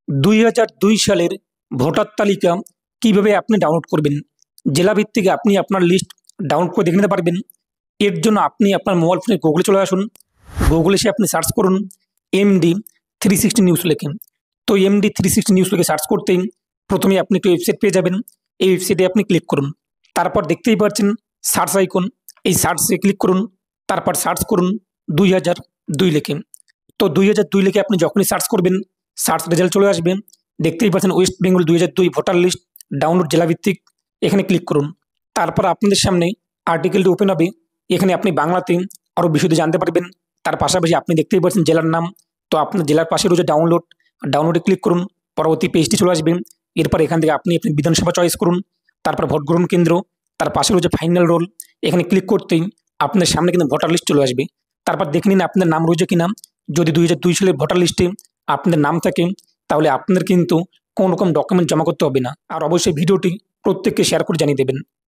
2002 সালের ভোটার তালিকা কিভাবে আপনি ডাউনলোড করবেন। জেলা ভিত্তিক আপনি আপনার লিস্ট ডাউনলোড করে দেখে নিতে পারবেন। এর জন্য আপনি আপনার মোবাইল ফোনে গুগলে চলে আসুন। গুগলে এসে আপনি সার্চ করুন MD360 নিউজ লিখে। তো MD360 নিউজ লিখে সার্চ করতেই প্রথমে আপনি একটি ওয়েবসাইট পেয়ে যাবেন। এই ওয়েবসাইটে আপনি ক্লিক করুন। তারপর দেখতেই পাচ্ছেন সার্চ আইকন, এই সার্চে ক্লিক করুন। তারপর সার্চ করুন 2002 লিখে। তো 2002 লিখে আপনি যখনই সার্চ করবেন সার্চ রেজাল্ট চলে আসবে। দেখতেই পাচ্ছেন West Bengal 2002 voter list download জেলাভিত্তিক। এখানে ক্লিক করুন। তারপর আপনাদের সামনে আর্টিকেলটি ওপেন হবে। এখানে আপনি বাংলাতে আরও বিশদে জানতে পারবেন। তার পাশাপাশি আপনি দেখতেই পাচ্ছেন জেলার নাম। তো আপনার জেলার পাশে রয়েছে ডাউনলোডে ক্লিক করুন। পরবর্তী পেজটি চলে আসবে। এরপর এখান থেকে আপনি বিধানসভা চয়েস করুন। তারপর ভোট গ্রহণ কেন্দ্র, তার পাশে রয়েছে ফাইনাল রোল। এখানে ক্লিক করতেই আপনার সামনে কিন্তু ভোটার লিস্ট চলে আসবে। তারপর দেখে নিন আপনার নাম রয়েছে কিনা। যদি 2002 সালের ভোটার লিস্টে আপনাদের নাম থাকে তাহলে আপনাদের কিন্তু কোনো রকম ডকুমেন্ট জমা করতে হবে না। আর অবশ্যই ভিডিওটি প্রত্যেককে শেয়ার করে জানিয়ে দেবেন।